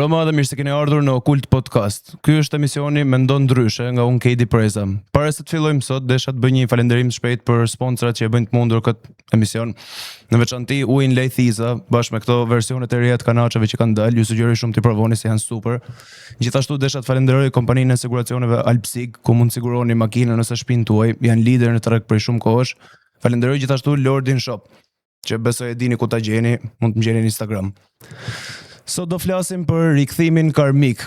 Mbrëma dhe mirë se keni ardhur në Okult Podcast. Ky është emisioni Mendon Ndryshe nga unë Kedi Preza. Para se të fillojmë sot, desha të bëj një falënderim të shpejt për sponsorat që e bëjnë të mundur këtë emision. Në veçanti ujin Lejthiza, bashkë me këto versionet e reja të kanaçeve që kanë dalë, ju sugjeroj shumë t'i provoni se janë super. Gjithashtu desha të falenderoj kompaninë e siguracioneve Alpsig, ku mund të siguroni makinën ose shtëpinë tuaj, janë lider në treg prej shumë kohësh. Falenderoj gjithashtu Lordin Shop, që besoj e dini ku ta gjeni, mund të më gjeni në Instagram. Sot do flasim për rikthimin karmik,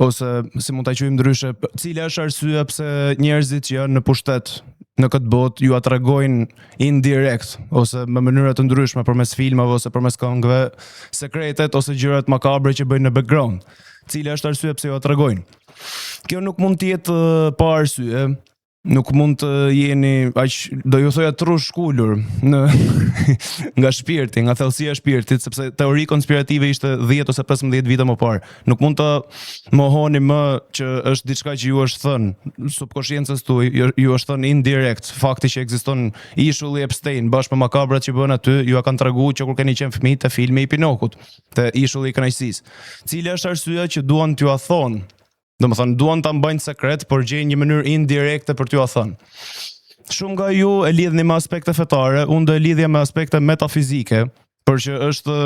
ose si mund ta quajmë ndryshe, cila është arsyeja pse njerëzit që janë në pushtet në këtë botë ju tregojnë indirekt ose me mënyra të ndryshme përmes filmave ose përmes këngëve sekretet ose gjërat makabre që bëjnë në background. Cila është arsyeja pse ju tregojnë? Kjo nuk mund të jetë pa arsye. Nuk mund të jeni aq, do ju thoja trush shkullur në nga shpirti, nga thellësia e shpirtit, sepse teori konspirative ishte 10 ose 15 vite më parë. Nuk mund të mohoni më që është diçka që ju është thënë subkonsciencës tuaj, ju është thënë indirekt, fakti që ekziston ishulli Epstein bashkë me makabrat që bën aty, ju ka treguar që kur keni qenë fëmijë te filmi i Pinokut, te ishulli i kënaqësisë. Cila është arsyeja që duan t'ju a thonë? Domethënë duan ta mbajnë sekret, por gjejnë një mënyrë indirekte për t'ju a thënë. Shumë nga ju e lidhni me aspekte fetare, unë do e lidhja me aspekte metafizike, për që është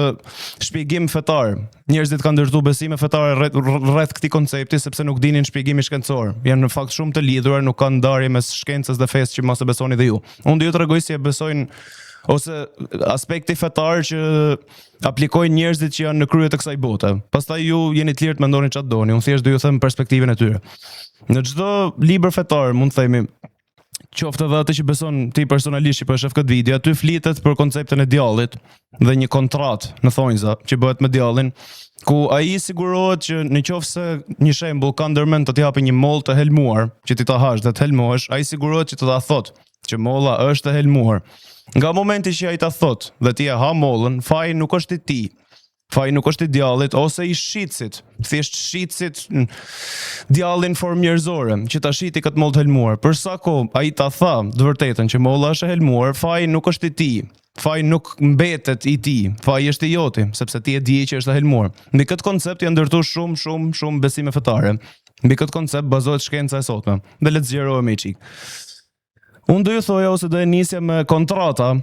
shpjegim fetar. Njerëzit kanë ndërtuar besime fetare rreth këtij koncepti sepse nuk dinin shpjegimin shkencor. Janë në fakt shumë të lidhura, nuk kanë ndarje mes shkencës dhe fesë që mos e besoni dhe ju. Unë do ju tregoj si e besojnë ose aspekti fetar që aplikojnë njerëzit që janë në krye të kësaj bote. Pastaj ju jeni të lirë të mendoni çfarë doni, unë thjesht do ju them perspektivën e tyre. Në çdo libër fetar, mund të themi, qoftë edhe atë që beson ti personalisht që po e shef këtë video, aty flitet për konceptin e djallit dhe një kontratë në thonjza që bëhet me djallin, ku ai sigurohet që nëse një shembull ka ndërmend të t'i japë një mollë të helmuar, që ti ta hash dhe të helmohesh, ai sigurohet që të ta thotë që molla është e helmuar. Nga momenti që ai ta thot dhe ti e ha mollën, faji nuk është i tij. Faji nuk është i djallit ose i shitësit. Thjesht shitësit djallin formë njerëzore që ta shiti këtë mollë të helmuar. Për sa kohë ai ta tha të vërtetën që molla është e helmuar, faji nuk është i tij. Faji nuk mbetet i tij. Faji është i joti, sepse ti e di që është e helmuar. Mbi këtë koncept janë ndërtuar shumë besime fetare. Mbi këtë koncept bazohet shkenca e sotme. Dhe le të zgjerohemi çik. Unë do ju thoja ose do e nisja me kontrata,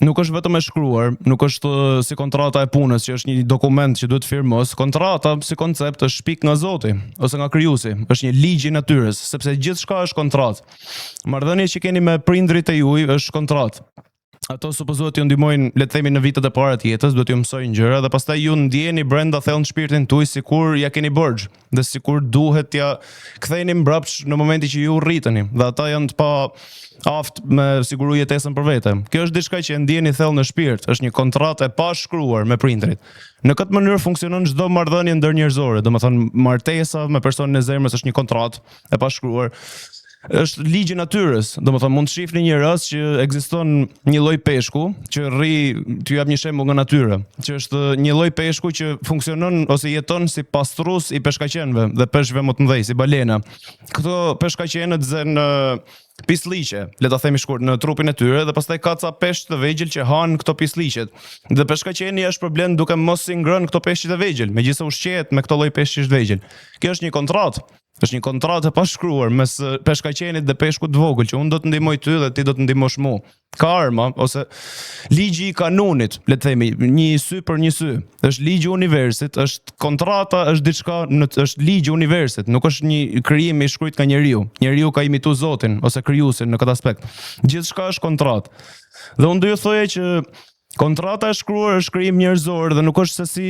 nuk është vetëm e shkruar, nuk është si kontrata e punës që është një dokument që duhet firmos. Kontrata si koncept është shpik nga Zoti ose nga Krijuesi, është një ligj i natyrës, sepse gjithçka është kontratë. Marrëdhënia që keni me prindrit e juaj është kontratë. Ato supozohet ju ndihmojnë, le të themi, në vitet e para të jetës, do t'ju mësojnë gjëra dhe pastaj ju ndjeni brenda thellë në shpirtin tuaj sikur ja keni borxh dhe sikur duhet t'ja ktheni mbrapsht në momentin që ju rriteni. Dhe ata janë të pa aftë me siguru jetesën për vete. Kjo është diçka që e ndjeni thellë në shpirt, është një kontratë e pashkruar me prindrit. Në këtë mënyrë funksionon çdo marrëdhënie ndërnjerëzore, domethënë martesa me personin e zemrës është një kontratë e pashkruar. Është ligji i natyrës, domethënë mund të shihni një rast që ekziston një lloj peshku që rri, t'ju jap një shembull nga natyra, që është një lloj peshku që funksionon ose jeton si pastrues i peshkaqenëve dhe peshqve më të mëdhenj si balena. Këto peshkaqenët zën pisliqe, le ta themi shkurt, në trupin e tyre dhe pastaj ka ca peshq të vegjël që han këto pisliqet. Dhe peshkaqeni është problem duke mos i ngrënë këto peshqit e vegjël, megjithëse ushqehet me këto lloj peshqish të vegjël. Kjo është një kontratë. Është një kontratë e pashkruar mes peshkaqenit dhe peshkut të vogël, që unë do të ndihmoj ty dhe ti do të ndihmosh mua. Karma ose ligji i kanunit, le të themi, një sy për një sy. Është ligji i universit, është kontrata, është diçka, është ligji i universit, nuk është një krijim i shkruajtur nga njeriu. Njeriu ka imituar Zotin ose krijuesin në këtë aspekt. Gjithçka është kontratë. Dhe unë do ju thoja që kontrata e shkruar është krijim njerëzor dhe nuk është se si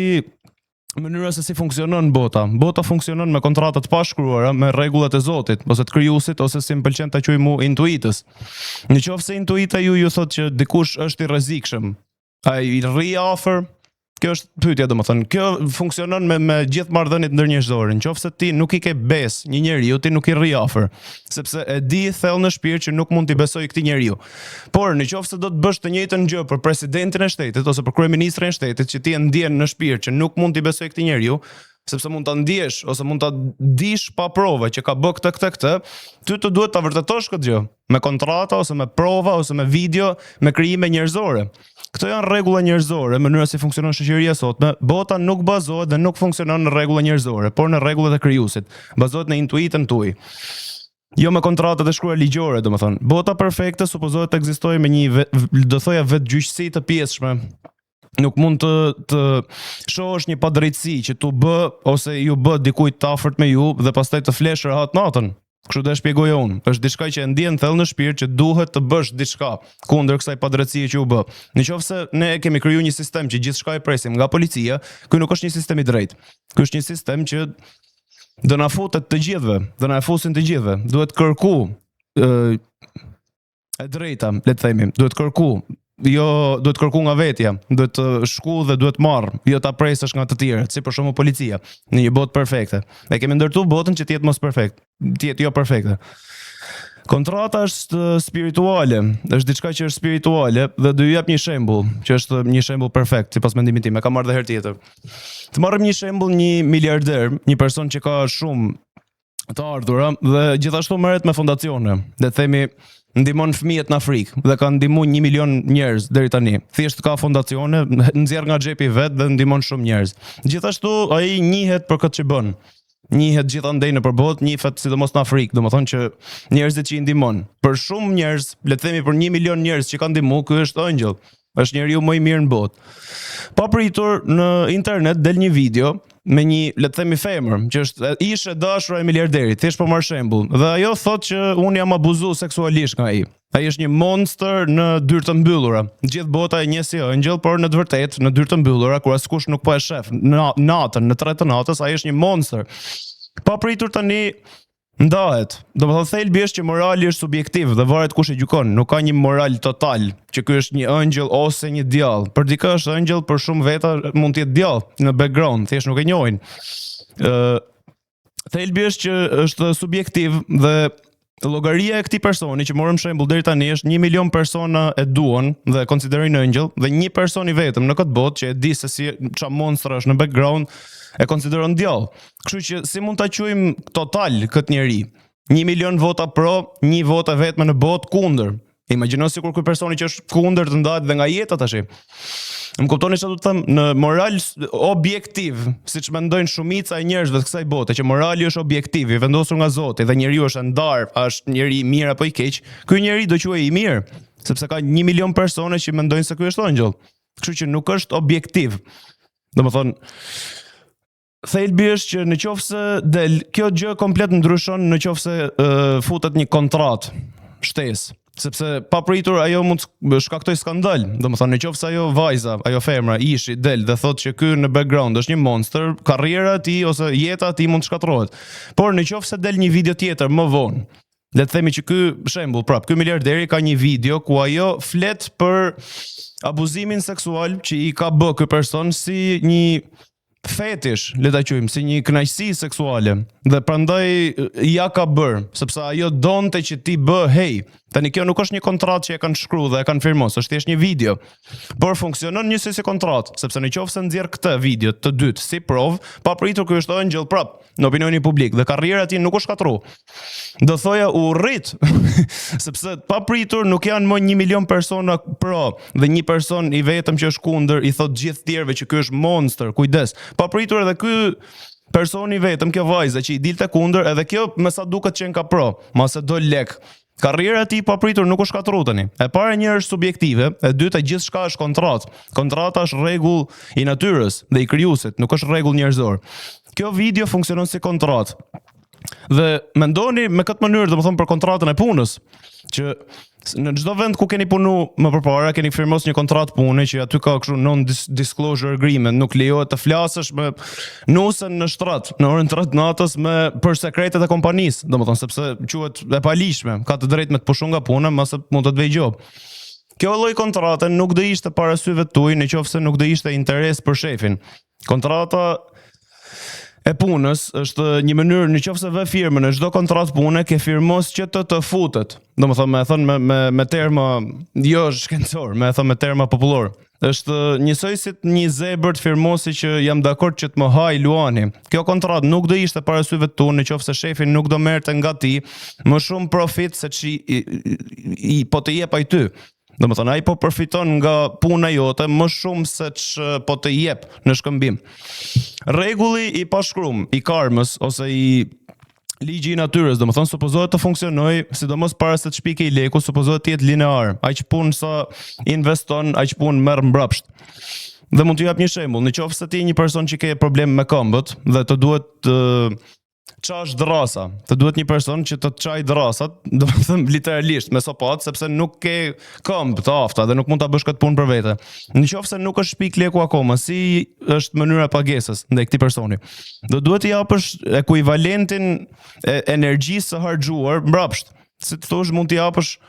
mënyra se si funksionon bota. Bota funksionon me kontrata të pashkruara, me rregullat e Zotit, ose të krijuesit, ose si më pëlqen ta quaj mua intuitës. Nëse intuita ju thotë që dikush është i rrezikshëm, ai rri afër, kjo është pyetja domethënë. Kjo funksionon me gjithë marrëdhëniet ndërnjerëzore. Nëse ti nuk i ke besë një njeriu, ti nuk i rri afër, sepse e di thellë në shpirt që nuk mund t'i besoj këtij njeriu. Por nëse do të bësh të njëjtën gjë për presidentin e shtetit ose për kryeministrin e shtetit, që ti e ndjen në shpirt që nuk mund t'i besoj këtij njeriu, sepse mund ta ndjesh ose mund ta dish pa prova që ka bë këtë, ty të duhet ta vërtetosh këtë gjë me kontrata ose me prova ose me video, me krijime njerëzore. Këto janë rregulla njerëzore, mënyra si funksionon shoqëria sotme. Bota nuk bazohet dhe nuk funksionon në rregulla njerëzore, por në rregullat e krijuesit. Bazohet në intuitën tuaj. Jo me kontratat e shkruar ligjore, domethënë. Bota perfekte supozohet të ekzistojë me një do thoja vetgjyqësi të pjesshme. Nuk mund të shohësh një padrejtësi që tu bë ose ju bë dikujt të afërt me ju dhe pastaj të flesh rahat natën. Kështu do e shpjegoja unë. Është diçka që e ndjen thellë në shpirt që duhet të bësh diçka kundër kësaj padrejtësie që u bë. Nëse ne kemi krijuar një sistem që gjithçka e presim nga policia, ky nuk është një sistem i drejtë. Ky është një sistem që do na futet të gjithëve, do na fusin të gjithëve. Duhet kërku e drejta, le të themi, duhet kërku. Jo, duhet kërku nga vetja, duhet të shku dhe duhet marr, jo ta presësh nga të tjerët, si për shembull policia, në një botë perfekte. Ne kemi ndërtuar botën që të jetë mos perfekt, të jetë jo perfekte. Kontrata është spirituale, është diçka që është spirituale dhe do ju jap një shembull, që është një shembull perfekt, sipas mendimit tim, e kam marrë edhe herë tjetër. Të marrim një shembull, një miliarder, një person që ka shumë të ardhura dhe gjithashtu merret me fondacione. Le të themi ndihmon fëmijët në Afrikë dhe ka ndihmuar 1 milion njerëz deri tani. Thjesht ka fondacione, nxjerr nga xhepi vet dhe ndihmon shumë njerëz. Gjithashtu ai njihet për këtë që bën. Njihet gjithandej nëpër botë, njihet sidomos në Afrikë, domethënë që njerëzit që i ndihmon. Për shumë njerëz, le të themi për 1 milion njerëz që kanë ndihmuar, ky është ëngjëll. Është njeriu më i mirë në botë. Pa pritur në internet del një video me një, le të themi, femër, që është ishte dashura e miliarderit, thjesht po marr shembull. Dhe ajo thotë që unë jam abuzuar seksualisht nga ai. Ai është një monster në dyrë të mbyllura. Gjithë bota e njeh si ëngjël, por në të vërtetë në dyrë të mbyllura, kur askush nuk po e shef, natën, në 3 të natës, ai është një monster. Pa pritur tani ndahet. Domethënë thelbi është që morali është subjektiv dhe varet kush e gjykon. Nuk ka një moral total që ky është një ëngjël ose një djall. Për dikë është ëngjël, për shumë veta mund të jetë djall në background, thjesht nuk e njohin. Thelbi është që është subjektiv dhe llogaria e këtij personi që morëm shembull deri tani është 1 milion persona e duan dhe e konsiderojnë ëngjël dhe një person i vetëm në këtë botë që e di se si ç'a monstra është në background e konsideron djall. Kështu që si mund ta quajmë total këtë njeri? 1 milion vota pro, 1 votë vetëm në botë kundër. Imagjino sikur ky personi që është kundër të ndahet dhe nga jeta tash. Më kuptoni çfarë do të them, në moral objektiv, siç mendojnë shumica e njerëzve të kësaj bote, që morali është objektiv, i vendosur nga Zoti dhe njeriu është ndar, a është njeri i mirë apo i keq, ky njeri do quhej i mirë, sepse ka 1 milion persona që mendojnë se ky është ëngjëll. Kështu që nuk është objektiv. Domethënë thelbi është që në qoftë se del kjo gjë komplet ndryshon në qoftë se futet një kontratë shtesë. Sepse pa pritur ajo mund të shkaktoj skandal. Domethënë në qoftë se ajo vajza, ajo femra ishi del dhe thotë që ky në background është një monster, karriera e tij ose jeta e tij mund të shkatërrohet. Por në qoftë se del një video tjetër më vonë, le të themi që ky shembull, prap, ky miliarderi ka një video ku ajo flet për abuzimin seksual që i ka bë ky person si një fetish, le ta quajmë, si një kënaqësi seksuale dhe prandaj ja ka bër, sepse ajo donte që ti bë hey. Tani kjo nuk është një kontratë që e kanë shkruar dhe e kanë firmuar, është thjesht një video. Por funksionon njësoj si kontratë, sepse nëse nxjerr këtë video të dytë si provë, pa pritur ky është ëngjëll prap në opinionin publik dhe karriera e tij nuk u shkatërrua. Do thoja u rrit, sepse pa pritur nuk janë më 1 milion persona pro dhe një person i vetëm që është kundër i thot gjithë tjerëve që ky është monster, kujdes. Pa pritur edhe ky personi vetëm, kjo vajza që i dilte kundër, edhe kjo me sa duket që ka pro, mase do lek. Karriera e tij pa pritur nuk u shkatërrua tani. E para një është subjektive, e dyta gjithçka është kontratë. Kontrata është rregull i natyrës dhe i krijuesit, nuk është rregull njerëzor. Kjo video funksionon si kontratë. Dhe mendoni me këtë mënyrë, domethënë për kontratën e punës, që në çdo vend ku keni punu më përpara, keni firmos një kontratë pune që aty ka kështu non-disclosure agreement, nuk lejohet të flasësh me nusën në shtrat, në orën 3 natës për sekretet e kompanisë, domethënë sepse quhet e palishme, ka të drejtë me të pushuar nga puna, mase mund të të vëj gjop. Kjo lloj kontrate nuk do ishte para syve tuaj nëse nuk do ishte interes për shefin. Kontrata e punës është një mënyrë, nëse ve firmën në çdo kontratë pune ke firmos që të futet. Domethënë me thënë me terma jo shkencor, me thënë me terma popullor. Është njësoj si një zebër të firmosi që jam dakord që të më haj Luani. Kjo kontratë nuk do ishte para syve tu, nëse shefi nuk do merrte nga ti më shumë profit se që po të jep ai ty. Domethënë ai po përfiton nga puna jote më shumë se që po të jep në shkëmbim. Rregulli i pashkruar i karmës ose i ligji i natyrës, domethënë supozohet të funksionojë, sidomos para se të shpikej leku, supozohet të jetë linear. Aq punë sa investon, aq punë merr mbrapsht. Dhe mund t'ju jap një shembull, nëse ti je një person që ke problem me këmbët dhe të duhet çash drasa. Të duhet një person që të çaj drasat, domethënë literalisht me sopat, sepse nuk ke këmbë të afta dhe nuk mund ta bësh këtë punë për vete. Nëse nuk është shpik leku akoma, si është mënyra e pagesës ndaj këtij personi? Do duhet t'i japësh ekuivalentin e energjisë së harxhuar mbrapsht. Si të thosh, mund t'i japësh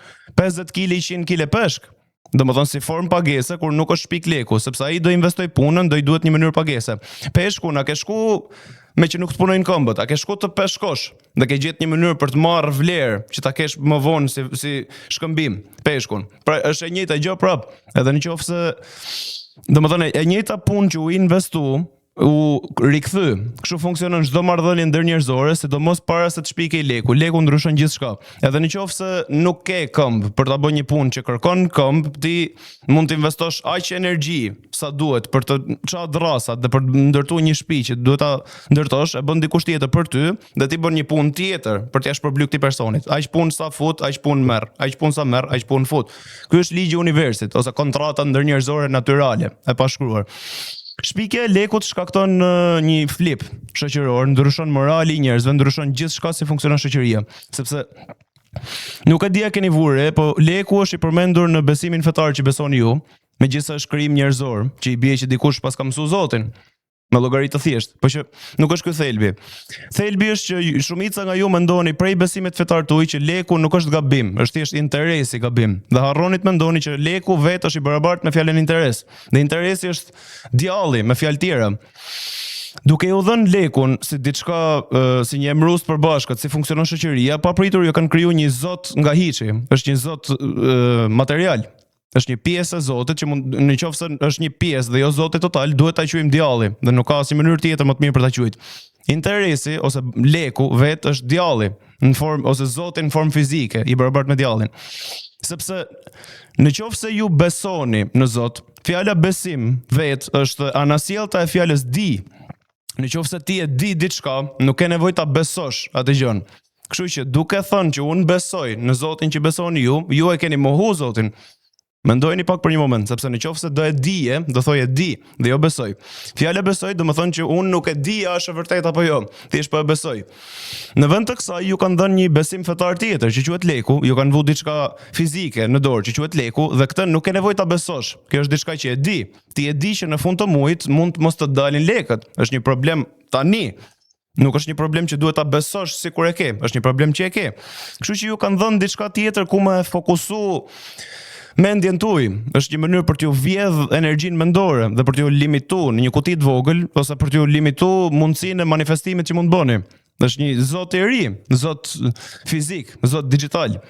50 kg 100 kg peshk. Domethënë si formë pagese kur nuk është shpik leku, sepse ai do investoj punën, do i duhet një mënyrë pagese. Peshku na ke shku me që nuk të punojnë këmbët, a ke shku të peshkosh dhe ke gjetë një mënyrë për të marrë vlerë që ta kesh më vonë si shkëmbim peshkun. Pra është e njëjta gjë prap, edhe nëse domethënë e njëjta punë që u investu u rikthy. Kështu funksionon çdo marrëdhënie ndërnjerëzore, sidomos para se të shpikej leku. Leku ndryshon gjithçka. Edhe nëse nuk ke këmbë për ta bërë një punë që kërkon këmbë, ti mund të investosh aq energji sa duhet për të çad drasat dhe për të ndërtuar një shtëpi që duhet ta ndërtosh, e bën dikush tjetër për ty dhe ti bën një punë tjetër për t'ia shpërblyer këtij personit. Aq punë sa fut, aq punë merr. Aq punë sa merr, aq punë fut. Ky është ligji i universit ose kontrata ndërnjerëzore natyrale e pashkruar. Shpikja e lekut shkakton një flip shoqëror, ndryshon morali i njerëzve, ndryshon gjithçka si funksionon shoqëria, sepse nuk e di a keni vure, po leku është i përmendur në besimin fetar që besoni ju, megjithëse është krijim njerëzor, që i bie që dikush pas ka mësuar Zotin me llogari të thjeshtë, por që nuk është ky thelbi. Thelbi është që shumica nga ju mendoni prej besimit fetar tuaj që leku nuk është gabim, është thjesht interesi gabim. Dhe harroni të mendoni që leku vetë është i barabartë me fjalën interes. Dhe interesi është djalli me fjalë tjera. Duke u dhënë lekun si diçka si një emrus të përbashkët, si funksionon shoqëria, papritur ju kanë krijuar një zot nga hiçi, është një zot material. Është një pjesë e Zotit që mund nëse është një pjesë dhe jo Zoti total, duhet ta quajmë djalli dhe nuk ka asnjë mënyrë tjetër më të mirë për ta quajtur. Interesi ose leku vetë është djalli në formë ose Zoti në formë fizike i barabartë me djallin. Sepse nëse ju besoni në Zot, fjala besim vetë është anasjellta e fjalës di. Nëse ti e di diçka, nuk ke nevojë ta besosh atë gjën. Kështu që duke thënë që unë besoj në Zotin që besoni ju, ju e keni mohu Zotin. Mendojeni pak për një moment, sepse nëse do e dije, do thojë e di dhe jo besoj. Fjala besoj do të thonë që unë nuk e di a është e vërtetë apo jo, thjesht po e besoj. Në vend të kësaj ju kanë dhënë një besim fetar tjetër që quhet leku, ju kanë vënë diçka fizike në dorë që quhet leku dhe këtë nuk ke nevojë ta besosh. Kjo është diçka që e di. Ti e di që në fund të muajit mund mos të dalin lekët. Është një problem tani. Nuk është një problem që duhet ta besosh sikur e ke, është një problem që e ke. Kështu që ju kanë dhënë diçka tjetër ku më fokusu mendjen tuaj, është një mënyrë për t'ju vjedh energjinë mendore dhe për t'ju limituar në një kuti të vogël ose për t'ju limituar mundësinë e manifestimit që mund bëni. Është një zot i ri, zot fizik, zot digital.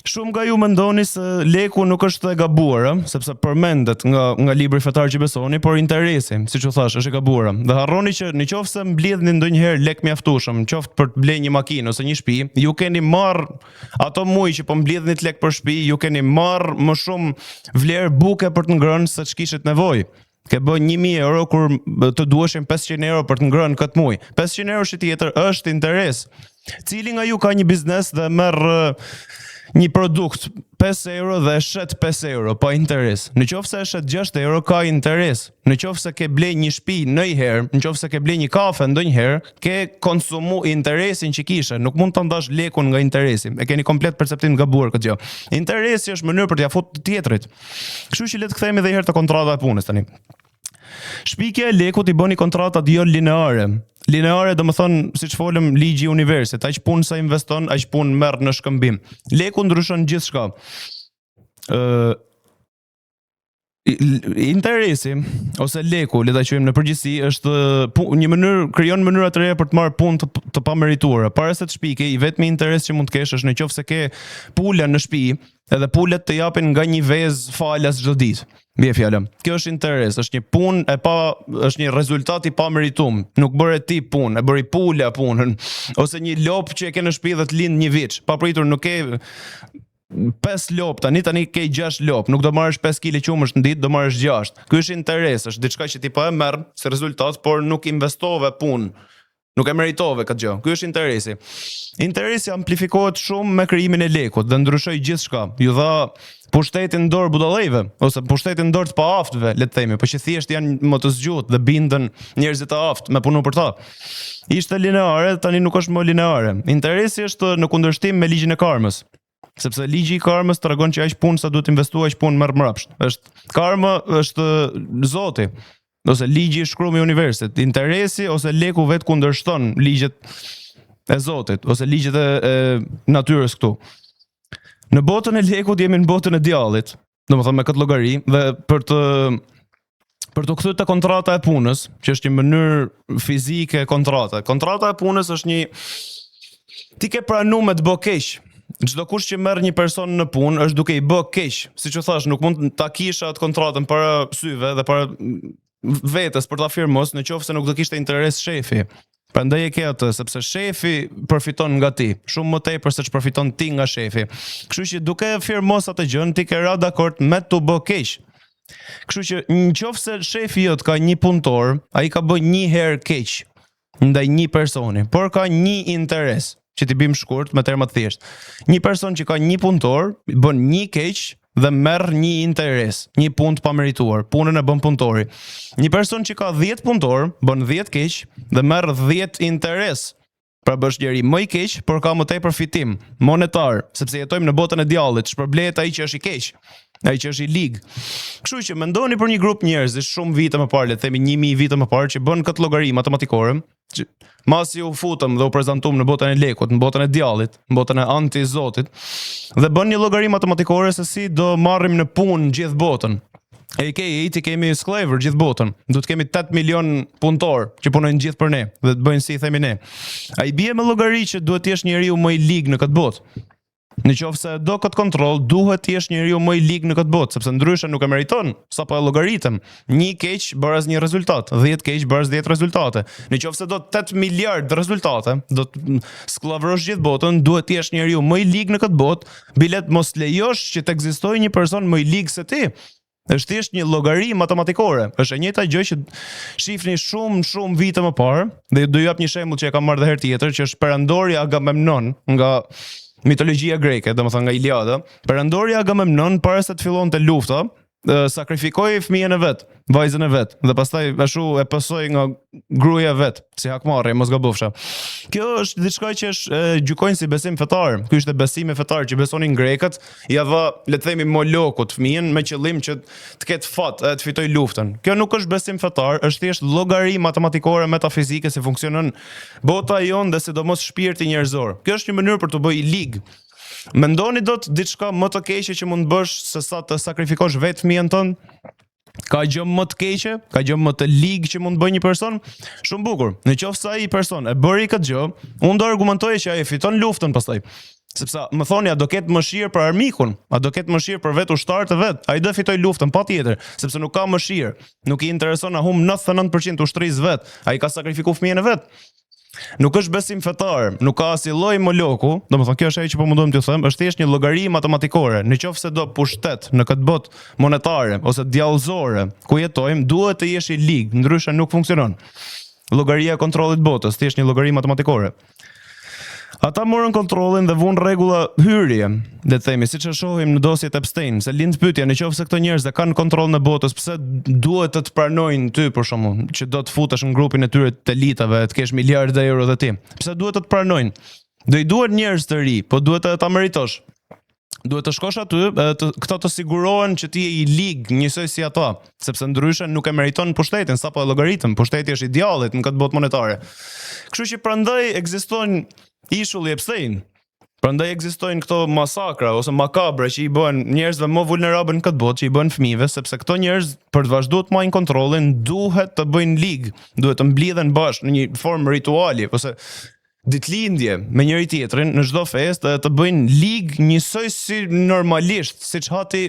Shumë nga ju mendoni se leku nuk është e gabuar, sepse përmendet nga libri fetar që besoni, por interesi, siç u thash, është e gabuar. Dhe harroni që nëse mbledhni ndonjëherë lek mjaftueshëm, qoftë për të blejë një makinë ose një shtëpi, ju keni marr ato muaj që po mbledhni lek për shtëpi, ju keni marr më shumë vlerë buke për të ngrënë se ç'kishit nevojë. Ke bën 1000 euro kur të duheshin 500 euro për të ngrënë këtë muaj. 500 euro shi tjetër është interes. Cili nga ju ka një biznes dhe merr një produkt 5 euro dhe shet 5 euro pa interes. Nëse e shet 6 euro ka interes. Nëse ke blej një shtëpi ndonjëherë, nëse ke blej një kafe ndonjëherë, ke konsumu interesin që kishe. Nuk mund ta ndash lekun nga interesi. E keni komplet perceptim gabuar këtë gjë. Interesi është mënyrë për t'ia futur të tjetrit. Kështu që le të kthehemi edhe një herë te kontrata e punës tani. Shpikja e lekut i bëni kontratat jo lineare. Lineare do të thonë, siç folëm, ligji i universit, aq punë sa investon, aq punë merr në shkëmbim. Leku ndryshon gjithçka. interesi ose leku, le ta quajmë në përgjithësi, është një mënyrë, krijon mënyra të reja për të marrë punë të pamerituara. Para se të shpike, i vetmi interes që mund të kesh është nëse ke pula në shtëpi, edhe pulet të japin nga një vezë falas çdo ditë. Mbi fjalë. Kjo është interes, është një punë është një rezultat i pamerituar. Nuk bëre ti punë, e bëri pula punën, ose një lop që e ke në shtëpi dhe të lind një vit. Papritur nuk ke 5 lop, tani ke 6 lop, nuk do marrësh 5 kg qumësh në ditë, do marrësh 6. Ky është interes, është diçka që ti po e merr si rezultat, por nuk investove punë. Nuk e meritove këtë gjë. Ky është interesi. Interesi amplifikohet shumë me krijimin e lekut dhe ndryshoi gjithçka. Ju dha pushtetin dorë budallëve ose pushtetin dorë të paaftëve, le të themi, por që thjesht janë më të zgjuar dhe bindën njerëzit të aftë me punu për ta. Ishte lineare, tani nuk është më lineare. Interesi është në kundërshtim me ligjin e karmës. Sepse ligji i karmës tregon që aq punë sa duhet investuar, aq punë merr mbrapsht. Karma është Zoti, ose ligji i shkruar i universit. Interesi ose leku vet kundërshton ligjet e Zotit ose ligjet e natyrës këtu. Në botën e lekut jemi në botën e djallit, domethënë me këtë llogari, dhe për të kthyer te kontrata e punës, që është një mënyrë fizike kontrate. Kontrata e punës është një ti ke pranuar me të bë keq. Çdo kush që merr një person në punë është duke i bë keq. Siç u thash, nuk mund ta kisha atë kontratën para syve dhe para vetes për ta firmos, nëse nuk do kishte interes shefi. Prandaj e ke atë, sepse shefi përfiton nga ti, shumë më tepër se ç'përfiton ti nga shefi. Kështu që duke firmos atë gjën, ti ke ra dakord me të bë keq. Kështu që nëse shefi jot ka një punëtor, ai ka bë një herë keq ndaj një personi, por ka një interes. Që ti bim shkurt me terma të thjesht. Një person që ka një punëtor, bën një keq dhe merr një interes, një punë të pamerituar. Punën e bën punëtori. Një person që ka 10 punëtor, bën 10 keq dhe merr 10 interes. Pra bësh njëri më i keq, por ka më tepër fitim monetar, sepse jetojmë në botën e djallit, shpërblet ai që është i keq, ai që është i lig. Kështu që mendoni për një grup njerëzish shumë vite më parë, le të themi 1000 vite më parë, që bën këtë llogari matematikore, që masi u futëm dhe u prezantuam në botën e lekut, në botën e djallit, në botën e anti-Zotit, dhe bën një llogari matematikore se si do marrim në punë gjithë botën. Ti kemi sklever gjithë botën. Do të kemi 8 milion punëtor që punojnë gjithë për ne dhe të bëjnë si i themi ne. Ai bie me llogari që duhet të jesh njeriu më i lig në këtë botë. Nëse do këtë kontroll, duhet të jesh njeriu më i lig në këtë botë, sepse ndryshe nuk e meriton, sapo e llogaritëm. Një keq baraz një rezultat, 10 keq baraz 10 rezultate. Nëse do 8 miliard rezultate, do të skllavërosh gjithë botën, duhet të jesh njeriu më i lig në këtë botë, bilet mos lejosh që të ekzistojë një person më i lig se ti. Është thjesht një llogari matematikore. Është e njëjta gjë që shifni shumë vite më parë, dhe do ju jap një shembull që e kam marrë edhe herë tjetër, që është perandori Agamemnon nga mitologjia greke, domethënë nga Iliada. Perandori Agamemnon para se të fillonte lufta, sakrifikoi fëmijën e vet, vajzën e vet, dhe pastaj ashtu e pasoi nga gruaja e vet, si hakmarrje, mos gabofsha. Kjo është diçka që është gjykojnë si besim fetar. Ky është besimi fetar që besonin grekët, ja dha, le të themi, Molokut fëmijën me qëllim që të ketë fat, të fitojë luftën. Kjo nuk është besim fetar, është thjesht llogari matematikore metafizike si funksionon bota jonë dhe sidomos shpirti njerëzor. Kjo është një mënyrë për të bërë lig. Mendoni do të diçka më të keqe që mund bësh se sa të sakrifikosh vetë fëmijën tënd? Ka gjë më të keqe? Ka gjë më të lig që mund bëj një person? Shumë bukur. Nëse ai person e bëri këtë gjë, unë do argumentoj që ai fiton luftën pastaj. Sepse më thoni, a do ketë mëshirë për armikun? A do ketë mëshirë për vetë ushtarët e vet? Ai do fitoj luftën patjetër, sepse nuk ka mëshirë. Nuk I intereson a humb 99% ushtrisë vet. Ai ka sakrifikuar fëmijën e vet. Nuk është besim fetar, nuk ka asnjë lloj Moloku, domethënë kjo është ajo që po mundom t'ju them, është thjesht një llogari matematikore. Nëse do pushtet në këtë botë monetare ose djallëzore ku jetojmë, duhet të jesh I lig, ndryshe nuk funksionon. Llogaria e kontrollit botës, thjesht një llogari matematikore. Ata morën kontrollin dhe vun rregulla hyrje, le të themi, siç e shohim në dosjet Epstein, se lind pyetja, nëse këto njerëz kanë kontroll në botës, pse duhet të të pranojnë ty për shkakun, që do të futesh në grupin e tyre të elitave, të kesh miliardë euro dhe ti. Pse duhet të të pranojnë? Do I duhet njerëz të ri, po duhet të ta meritosh. Duhet të shkosh aty, këto të sigurohen që ti je I lig, njësoj si ata, sepse ndryshe nuk e meriton pushtetin, sapo e llogaritëm, pushteti është I djallit në këtë botë monetare. Kështu që prandaj ekzistojnë ishulli Epstein. Prandaj ekzistojnë këto masakra ose makabre që i bëhen njerëzve më vulnerabël në këtë botë, që i bëhen fëmijëve, sepse këto njerëz për të vazhduar të marrin kontrollin duhet të bëjnë ligë, duhet të mblidhen bashkë në një formë rituali ose ditëlindje me njëri tjetrin në çdo festë të bëjnë ligë njësoj si normalisht, siç hati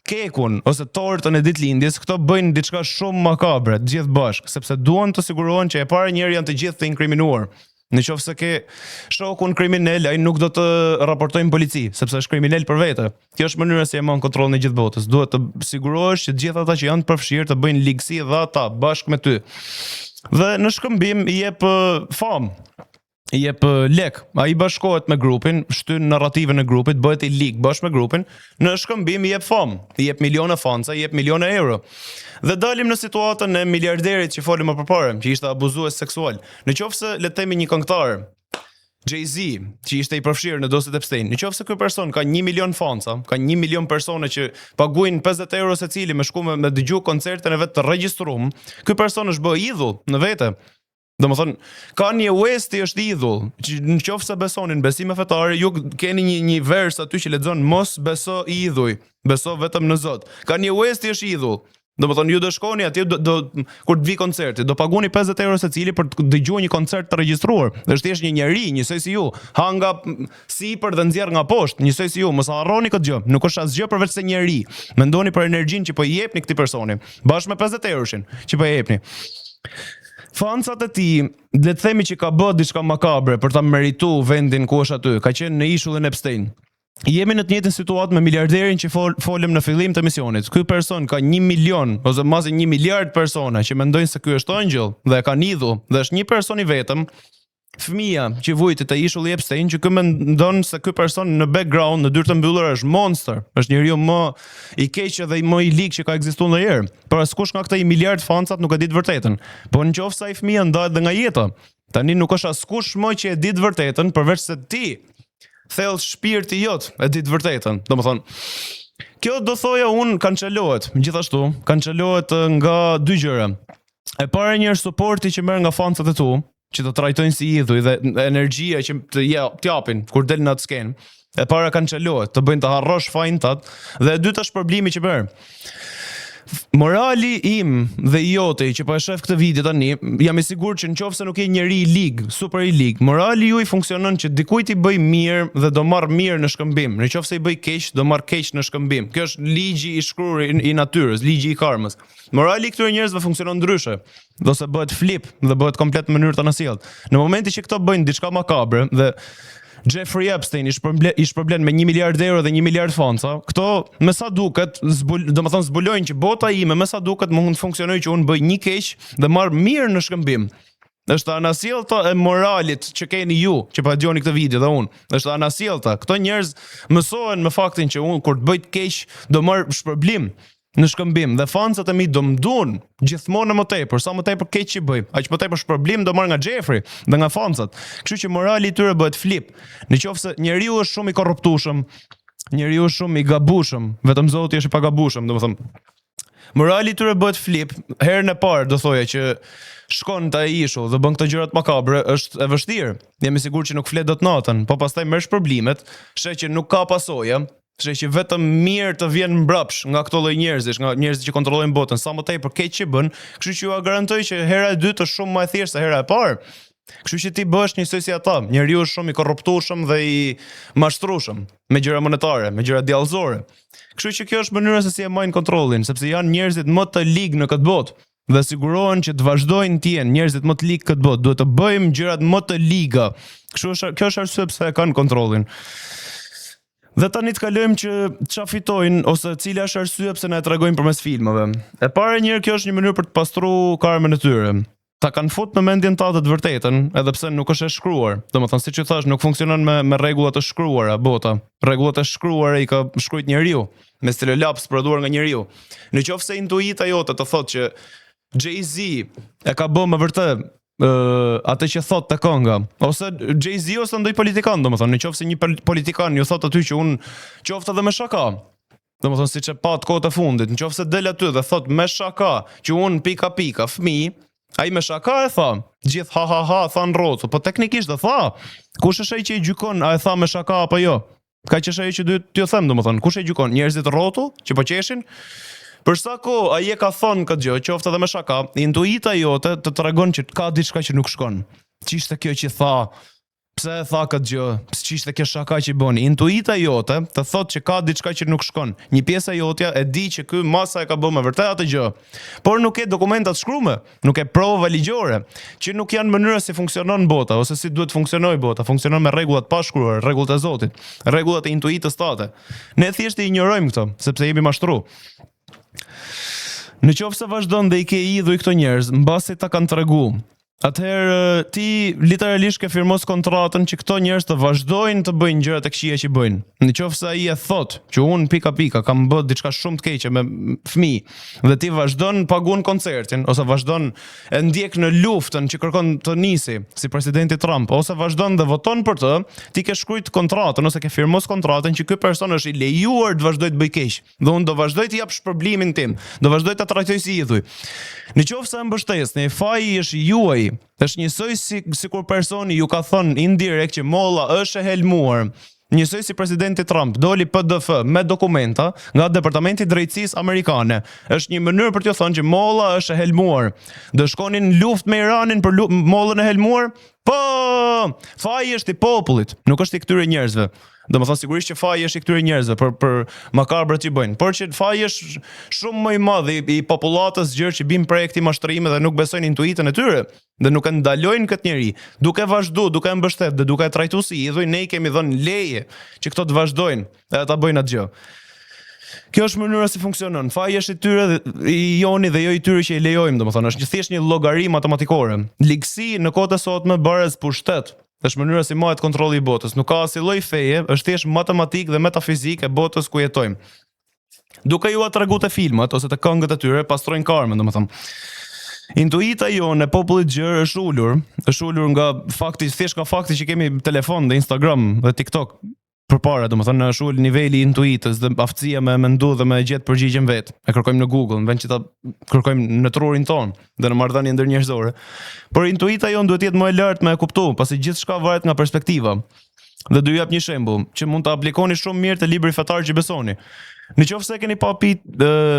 kekun ose tortën e ditëlindjes, këto bëjnë diçka shumë makabre të gjithë bashkë, sepse duan të sigurohen që e para njëri janë të gjithë të inkriminuar. Në qoftë se ke shokun kriminal, ai nuk do të raportojnë polici, sepse është kriminal për vete. Kjo është mënyra si e mban kontrollin e gjithë botës. Duhet të sigurohesh që gjithë ata që janë të përfshirë të bëjnë ligësi dhe ata bashkë me ty. Dhe në shkëmbim i jep famë, i jep lek. Ai bashkohet me grupin, shtyn narrativën e grupit, bëhet i lig bashkë me grupin, në shkëmbim i jep famë, i jep miliona fanca, i jep miliona euro. Dhe dalim në situatën e miliarderit që folim më përpara, që ishte abuzues seksual. Në qoftë se le të themi një këngëtar, Jay-Z, që ishte i përfshirë në dosit Epstein, në qoftë se ky person ka 1 milion fanca, ka 1 milion persone që paguajnë 50 euro secili me shku me dëgju koncertin e vet të regjistruar, ky person është bë idhull në vete. Domethënë, Kanye West është idhull. Në qoftë se besonin besime fetare, ju keni një vers aty që lexon mos beso idhuj, beso vetëm në Zot. Kanye West është idhull. Domethënë ju do shkoni atje kur të vi koncerti, do paguni 50 euro secili për të dëgjuar një koncert të regjistruar. Është thjesht një njerëz, njësoj si ju, ha nga sipër dhe nxjerr nga poshtë, njësoj si ju, mos harroni këtë gjë. Nuk është asgjë përveç se njerëz. Mendoni për energjinë që po i jepni këtij personi, bashkë me 50 euroshin që po i jepni. Fancat e tij, le të themi që ka bërë diçka makabre për ta merituar vendin ku është aty, ka qenë në ishullin Epstein. Jemi në të njëjtën situatë me miliarderin që folëm në fillim të emisionit. Ky person ka 1 milion ose masi 1 miliard persona që mendojnë se ky është angjëll dhe e kanë idhull dhe është një person i vetëm, fëmia që vujtit e ishulli Epstein, që ky mendon se ky person në background, në dyrë të mbyllur është monster, është njeriu më i keq dhe më i lig që ka ekzistuar ndonjëherë. Por askush nga këta 1 miliard fancat nuk e di të vërtetën. Po nëse ai fëmia ndahet dhe nga jeta, tani nuk është askush më që e di të vërtetën përveç se ti thellë shpirti jot e di të vërtetën. Domethënë, kjo do thoja unë kancelohet, gjithashtu, kancelohet nga dy gjëra. E para një është suporti që merr nga fancat e tu, që të trajtojnë si idhuj dhe energjia që të japin kur del në atë skenë. E para kancelohet, të bëjnë të harrosh fajntat, dhe e dyta është problemi që merr. Morali im dhe i jote që po e shef këtë video tani, jam i sigurt që nëse nuk je njeri i lig, super i lig, morali juaj funksionon që dikujt i bëj mirë dhe do marr mirë në shkëmbim. Nëse i bëj keq, do marr keq në shkëmbim. Kjo është ligji i shkruar i natyrës, ligji i karmës. Morali i këtyre njerëzve funksionon ndryshe, ose bëhet flip dhe bëhet komplet në mënyrë të anasjellt. Në momentin që këto bëjnë diçka makabre dhe Jeffrey Epstein ish problem me 1 miliard euro dhe 1 miliard fanca, këto me sa duket, domethënë zbulojnë që bota ime me sa duket mund të funksionojë që unë bëj një keq dhe marr mirë në shkëmbim. Është anasjellta e moralit që keni ju, që po e dëgjoni këtë video dhe unë. Është anasjellta. Këto njerëz mësohen me faktin që unë kur të bëj keq do marr shpërblim në shkëmbim dhe fancat e mi do mduan gjithmonë më tepër, sa më tepër keq që bëj, aq më tepër shpërblim do marr nga Jeffrey dhe nga fancat. Kështu që morali i tyre bëhet flip. Nëse njeriu është shumë i korruptueshëm, njeriu është shumë i gabueshëm, vetëm Zoti është i pagabueshëm, domethënë. Morali i tyre bëhet flip. Herën e parë do thoja që shkon te ishull dhe bën këto gjërat makabre, është e vështirë. Jam i sigurt që nuk flet dot natën, po pastaj merr shpërblimet, sheh që nuk ka pasoja. Që vetëm mirë të vjen mbrapsh nga këto lloj njerëzish, nga njerëzit që kontrollojnë botën, sa më tepër keq që bën, kështu që ju garantoj që hera e dytë është shumë më e thjeshtë se hera e parë. Kështu që ti bësh njësoj si ata, njeriu është shumë i korruptueshëm dhe i mashtrueshëm me gjëra monetare, me gjëra djallëzore. Kështu që kjo është mënyra se si e marrin kontrollin, sepse janë njerëzit më të ligë në këtë botë dhe sigurohen që të vazhdojnë të jenë njerëzit më të ligë këtë botë, duhet të bëjmë gjërat më të liga. Kjo është arsye pse e kanë kontrollin. Dhe tani të kalojmë që çfarë fitojnë ose cila është arsyeja pse na e tregojnë përmes filmave. E para njëherë kjo është një mënyrë për të pastruar karmën e tyre. Ta kanë fut në mendjen tënde të vërtetën, edhe pse nuk është e shkruar. Domethënë siç e thash, nuk funksionon me rregulla të shkruara bota. Rregullat e shkruara i ka shkruajtur njeriu, me stilolaps prodhuar nga njeriu. Nëse intuita jote të thotë që Jay-Z e ka bërë me vërtet atë që thot të kënga, ose Jay-Z ose ndonjë politikan, domethënë, nëse një politikan ju thot aty që unë qoftë edhe me shaka, domethënë siç e pat kohët e fundit, nëse del aty dhe thot me shaka që unë pika fëmijë, Ai me shaka e tha, gjithë ha ha ha than Rocu, po teknikisht e tha. Kush është ai që i gjykon, a e tha me shaka apo jo? Ka që është ai që duhet t'ju them, domethënë, kush e gjykon? Njerëzit Rotu që po qeshin? Për sa kohë ai e ka thonë këtë gjë, qoftë edhe me shaka, intuita jote të tregon që ka diçka që nuk shkon. Ç'ishte kjo që tha? Pse e tha këtë gjë? Ç'ishte kjo shaka që bëni? Intuita jote të thotë që ka diçka që nuk shkon. Një pjesë e jotja e di që ky masa e ka bërë me vërtet atë gjë. Por nuk ke dokumenta të shkruame, nuk ke prova ligjore, që nuk janë mënyra si funksionon bota ose si duhet funksionojë bota. Funksionon me rregulla të pashkruara, rregullat e Zotit, rregullat e intuitës tate. Ne thjesht i injorojmë këto, sepse jemi mashtru. Në qoftë se vazhdon dhe i ke idhuj këto njerëz, mbasi ta kanë tregu. Atëherë ti literalisht ke firmos kontratën që këto njerëz të vazhdojnë të bëjnë gjërat e këqija që bëjnë. Në qoftë se ai e thot që unë pika kam bërë diçka shumë të keqe me fëmijë dhe ti vazhdon paguon koncertin ose vazhdon e ndjek në luftën që kërkon të nisi si presidenti Trump ose vazhdon dhe voton për të, ti ke shkruajt kontratën ose ke firmos kontratën që ky person është i lejuar të vazhdojë të bëjë keq dhe unë do vazhdoj të jap shpërblimin tim, do vazhdoj ta trajtoj si idhuj. Në qoftë se mbështesni, faji është juaj. Është njësoj si kur personi ju ka thënë indirekt që molla është e helmuar. Njësoj si presidenti Trump doli PDF me dokumenta nga Departamenti i Drejtësisë amerikane. Është një mënyrë për t'ju thënë që molla është e helmuar. Do shkonin në luftë me Iranin për mollën e helmuar? Po, faji është i popullit, nuk është i këtyre njerëzve. Domethënë sigurisht që faji është i këtyre njerëzve për makabrat që bëjnë, por që faji është shumë më i madh i popullatës gjërë që bim prej këtij mashtrimi dhe nuk besojnë intuitën e tyre dhe nuk e ndalojnë këtë njerëj. Duke vazhdu, duke e mbështet dhe duke e trajtuar si idhuj, ne i kemi dhënë leje që këto të vazhdojnë dhe ta bëjnë atë gjë. Kjo është mënyra si funksionon. Faji është i tyre i joni dhe jo i tyre që i lejojmë, domethënë është thjesht një llogari matematikore. Ligësi në kohën e sotme bëhet pushtet. Është mënyra si mahet kontrolli i botës. Nuk ka asnjë lloj feje, është thjesht matematikë dhe metafizikë e botës ku jetojmë. Duke ju treguar te filmat ose te këngët e tyre, pastrojnë karmën, domethënë. Intuita jonë e popullit gjerë është ulur nga fakti, thjesht nga fakti që kemi telefon dhe Instagram dhe TikTok përpara, domethënë është ul niveli i intuitës dhe aftësia me mendu dhe me gjetë përgjigjen vet. E kërkojmë në Google, në vend që ta kërkojmë në trurin ton dhe në marrëdhënie ndërnjerëzore. Por intuita jonë duhet të jetë më e lartë me e kuptu, pasi gjithçka varet nga perspektiva. Dhe do ju jap një shembull që mund ta aplikoni shumë mirë te libri fetar që besoni. Në qoftë se keni pa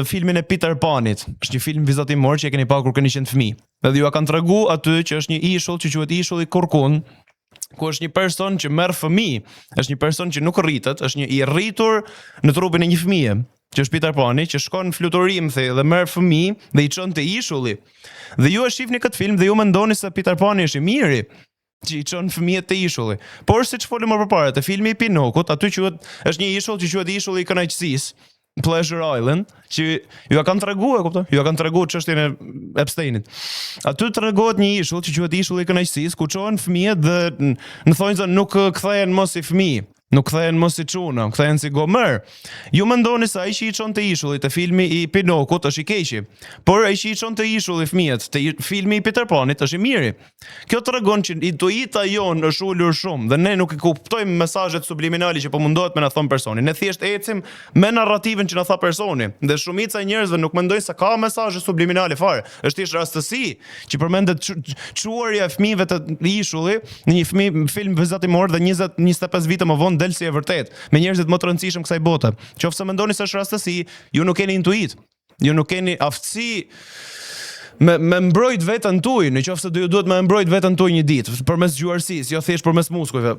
filmin e Peter Panit, është një film vizatimor që e keni pa kur keni qenë fëmijë. Dhe ju kanë treguar aty që është një ishull që quhet Ishulli Kurkun, ku është një person që merr fëmijë, është një person që nuk rritet, është një i rritur në trupin e një fëmije, që është Peter Pani, që shkon në fluturim dhe merr fëmijë dhe i çon te ishulli. Dhe ju e shihni këtë film dhe ju mendoni se Peter Pani është i miri, që i çon fëmijët te ishulli. Por siç folëm më përpara, te filmi i Pinokut, aty është një ishull që quhet Ishulli i Kënaqësisë, Pleasure Island, që ju kanë treguar, kupton? Ju kanë treguar çështjen e Epsteinit. Aty tregohet një ishull që quhet Ishulli i Kënaqësisë, ku çohen fëmijët dhe në thonjza nuk kthehen mos si fëmijë. Nuk kthehen mos si çuna, kthehen si gomer. Ju mendoni se ai që i çon te ishulli te filmi i Pinokut është i keqi, por ai që i çon te ishulli fëmijët te filmi i Peter Panit është i miri. Kjo tregon që intuita jon është ulur shumë dhe ne nuk e kuptojmë mesazhet subliminale që po mundohet me na thon personi. Ne thjesht ecim me narrativën që na tha personi. Dhe shumica e njerëzve nuk mendojnë se ka mesazhe subliminale fare. Është thjesht rastësi që përmendet çuarja e fëmijëve te ishulli në një film vizatimor dhe 20-25 vite më vonë del si e vërtet, me njerëzit më të rëndësishëm kësaj bote. Qoftë mendoni se është rastësi, ju nuk keni intuit, ju nuk keni aftësi me mbrojt veten tuaj, nëse do ju duhet me mbrojt veten tuaj një ditë përmes gjuarsisë, jo thjesht përmes muskujve.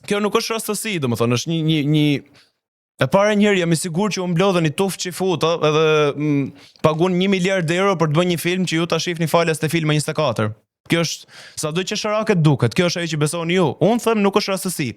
Kjo nuk është rastësi, domethënë është një e para njëri jam i sigurt që u mblodhen i tuf çifuta edhe paguan 1 miliard euro për të bërë një film që ju ta shihni falas te Filma 24. Kjo është sado që sharaket duket, kjo është ajo që besoni ju. Unë them nuk është rastësi.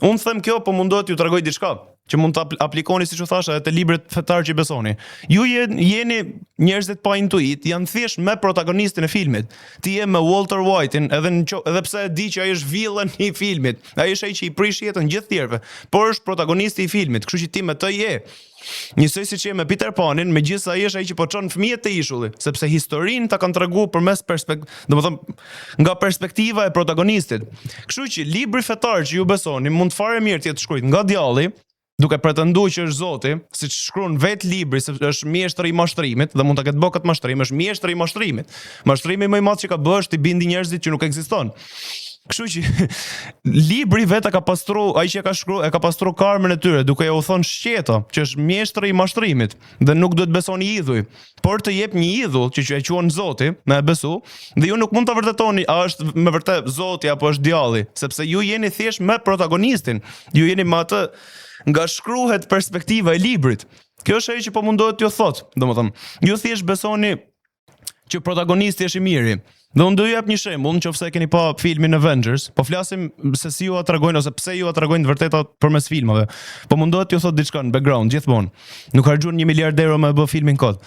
Unë them kjo po mundohet ju tregoj diçka që mund ta aplikoni siç u thash edhe te libret fetar që besoni. Ju jeni njerëzit pa intuit, janë thjesht me protagonistin e filmit. Ti je me Walter White-in, edhe pse e di që ai është villën i filmit. Ai është ai që i prish jetën gjithë tjerëve, por është protagonisti i filmit, kështu që ti me të je. Njësoj si që je me Peter Panin, megjithëse ai është ai që po çon fëmijët te ishulli, sepse historinë ta kanë treguar përmes nga perspektiva e protagonistit. Kështu që libri fetar që ju besoni mund fare mirë të jetë shkruajtur nga djalli, duke pretenduar që është Zoti, siç shkruan vet libri se është mjeshtri i mashtrimit dhe mund ta ketë bërë këtë mashtrim, është mjeshtri i mashtrimit. Mashtrimi më i madh që ka bërë është i bindi njerëzit që nuk ekziston. Kështu që libri vetë ka pastru, ai që ka shkruar, ka pastru karmën e tyre, duke u thënë shqeta, që është mjeshtri i mashtrimit dhe nuk duhet besoni idhuj, por të jep një idhull që e quhen Zoti, me e besu, dhe ju nuk mund ta vërtetoni a është me vërtet Zoti apo është djalli, sepse ju jeni thjesht me protagonistin, ju jeni me atë nga shkruhet perspektiva e librit. Kjo është ajo që po mundohet t'ju thot, domethënë, ju thjesht besoni që protagonisti është i miri. Dhe unë do ju jap një shembull, nëse keni pa filmin Avengers, po flasim se si ju atragojnë ose pse ju atragojnë të vërteta përmes filmave. Po mundohet t'ju thot diçka në background gjithmonë. Nuk harxhuan 1 miliard euro me bë filmin kot.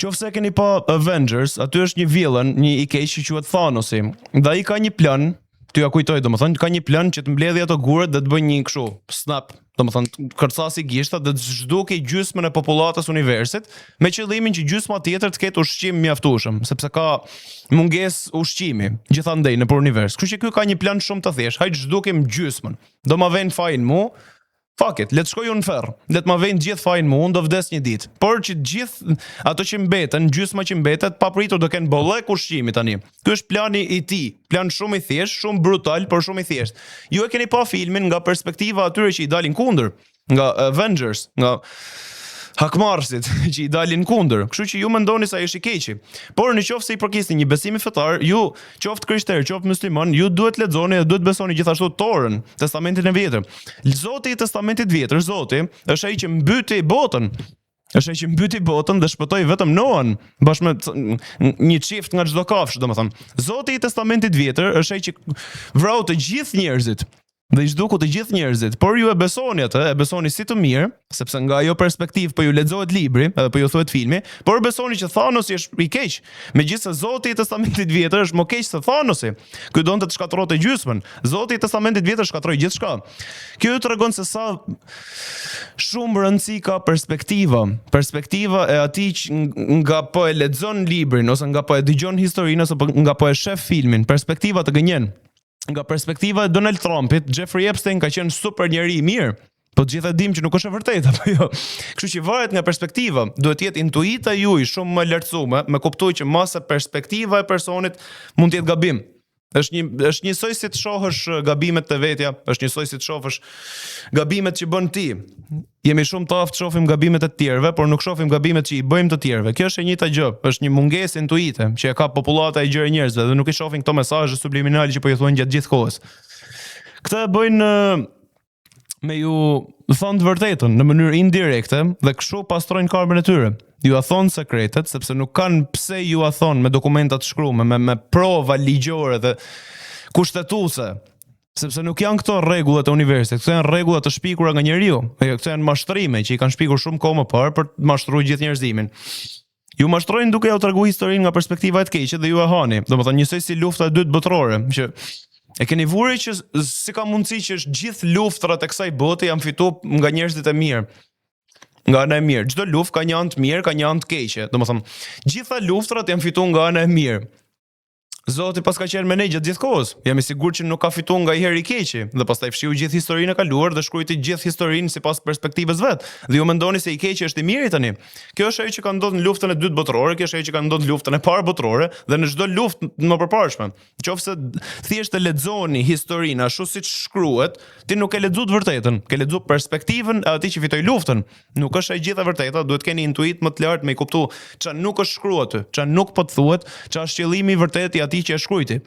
Nëse keni pa Avengers, aty është një villain, një i keq që quhet Thanosi. Dhe ai ka një plan, ty ja kujtoj domethënë, ka një plan që të mbledhë ato gurët dhe të bëjë një kështu snap, domethënë kërcasi gishta dhe të zhdukej gjysmën e popullatës universit me qëllimin që gjysma tjetër të ketë ushqim mjaftueshëm, sepse ka mungesë ushqimi gjithandej nëpër univers. Kështu që ky ka një plan shumë të thjeshtë. Hajt zhdukim gjysmën. Do ma vjen fajin mu. Fuck it, le të shkoj unë në ferr. Le të ma vjen gjithë fajin mu, unë do vdes një ditë. Por që gjithë ato që mbeten, gjysma që mbetet, papritur do kenë bollek ushqimi tani. Ky është plani i tij. Plan shumë i thjeshtë, shumë brutal, por shumë i thjeshtë. Ju e keni pa filmin nga perspektiva atyre që i dalin kundër, nga Avengers, nga hakmarrësit që i dalin kundër. Kështu që ju mendoni se ai është i keqi. Por nëse i përkisni një besim fetar, ju qoftë krishter, qoftë musliman, ju duhet lexoni dhe duhet besoni gjithashtu Torën, Testamentin e Vjetër. Zoti i Testamentit Vjetër, Zoti, është ai që mbyti botën. Është ai që mbyti botën dhe shpëtoi vetëm Noan bashkë me një çift nga çdo kafshë, domethënë. Zoti i Testamentit Vjetër është ai që vrau të gjithë njerëzit. Dhe i zhduku të gjithë njerëzit, por ju e besoni atë, e besoni si të mirë, sepse nga ajo perspektivë po ju lexohet libri, edhe po ju thuhet filmi, por besoni që Thanosi është i keq. Megjithëse Zoti i Testamentit Vjetër është më keq se Thanosi. Ky donte të shkatërronte gjysmën. Zoti i Testamentit Vjetër shkatroi gjithçka. Kjo ju tregon se sa shumë rëndësi ka perspektiva. Perspektiva e atij që nga po e lexon librin ose nga po e dëgjon historinë ose nga po e shef filmin, perspektiva të gënjen. Nga perspektiva e Donald Trumpit, Jeffrey Epstein ka qenë super njeri i mirë, po të gjithë e dim që nuk është e vërtetë apo jo. Kështu që varet nga perspektiva, duhet jetë intuita juaj shumë më lartësuar, me kuptuar që masa perspektiva e personit mund të jetë gabim. Është njësoj si të shohësh gabimet të vetja, është njësoj si të shohësh gabimet që bën ti. Jemi shumë të aftë shohim gabimet e të tjerëve, por nuk shohim gabimet që i bëjmë të tjerëve. Kjo është e njëjta gjë, është një mungesë intuite që e ka popullata e gjerë e njerëzve dhe nuk i shohin këto mesazhe subliminale që po i thuajnë gjatë gjithë kohës. Këtë e bëjnë me ju thonë të vërtetën në mënyrë indirekte dhe kështu pastrojnë karmën e tyre. Ju a thonë sekretet, sepse nuk kanë pse ju a thonë me dokumentat shkruame, me prova ligjore dhe kushtetuese, sepse nuk janë këto rregullat e universit, këto janë rregulla të shpikura nga njeriu. Këto janë mashtrime që i kanë shpikur shumë kohë më parë për të mashtruar gjithë njerëzimin. Ju mashtrojnë duke ja treguar historinë nga perspektiva e të keqe dhe ju e hani. Domethënë njësoj si lufta e dytë botërore, që e keni vurë që si ka mundësi që është gjithë luftrat e kësaj bote janë fituar nga njerëzit e mirë. Nga ana e mirë. Çdo luftë ka një anë të mirë, ka një anë të keqe. Domethënë, gjitha luftrat janë fituar nga ana e mirë. Zoti pas ka qenë me ne gjatë gjithë kohës. Jam i sigurt që nuk ka fituar nga i herë i keqi dhe pastaj fshiu gjithë historinë e kaluar dhe shkruajti gjithë historinë sipas perspektivës vet. Dhe ju mendoni se i keqi është i miri tani. Kjo është ajo që ka ndodhur në luftën e dytë botërore, kjo është ajo që ka ndodhur në luftën e parë botërore dhe në çdo luftë më përparshme. Nëse thjesht e lexoni historinë ashtu siç shkruhet, ti nuk e lexu të vërtetën, ke lexu perspektivën e atij që fitoi luftën. Nuk është e gjitha vërteta, duhet keni intuit më të lartë me i kuptu ç'a nuk është shkruar aty, ç'a nuk po të thuhet, ç'a është qëllimi i vërtetë i atij që e shkruajti.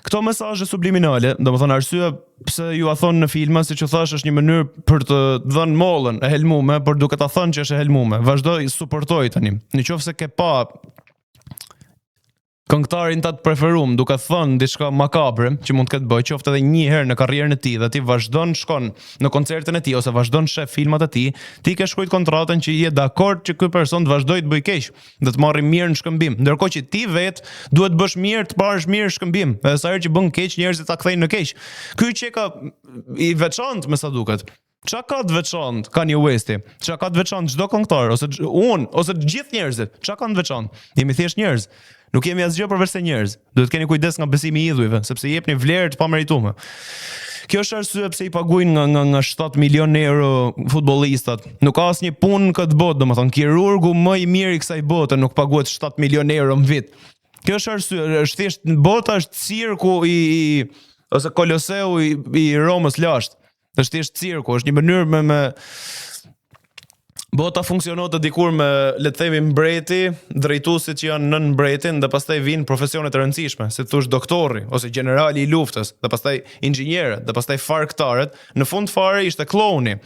Këto mesazhe subliminale, domethënë arsyeja pse ju a thonë në filma, siç u thash, është një mënyrë për të dhënë mollën e helmuar, por duke ta thënë që është e helmuar. Vazhdoj, suportoj tani. Nëse ke pa këngëtarin ta të preferuar duke thënë diçka makabre që mund të ketë bëj, qoftë edhe një herë në karrierën e tij dhe ti vazhdon shkon në koncertin e tij ose vazhdon shef filmat e tij, ti ke shkruajtur kontratën që je dakord që ky person të vazhdojë të bëjë keq, dhe të marrë mirë në shkëmbim, ndërkohë që ti vet duhet të bësh mirë, të parësh mirë shkëmbim. Edhe sa herë që bën keq njerëzit ta kthejnë në keq. Ky që ka i veçantë me sa duket. Çka ka të veçantë Kanye Westi? Çka ka të veçantë çdo këngëtar ose unë ose të gjithë njerëzit? Çka kanë të veçantë? Jemi thjesht njerëz. Nuk jemi asgjë përveç se njerëz. Duhet keni kujdes nga besimi i idhujve, sepse jepni vlerë të pameritueshme. Kjo është arsye pse i paguajnë nga 7 milionë euro futbollistat. Nuk ka asnjë punë këtë botë, domethënë kirurgu më i mirë i kësaj bote nuk paguhet 7 milionë euro në vit. Kjo është arsye, është thjesht bota është cirku ose Koloseu i Romës lashtë. Është thjesht cirku, është një mënyrë me bota funksionon të dikur me, le të themi, mbreti, drejtuesit që janë nën mbretin dhe pastaj vinë profesionet e rëndësishme, si thosh doktori ose generali i luftës, dhe pastaj inxhinierët, dhe pastaj farktarët, në fund fare ishte klouni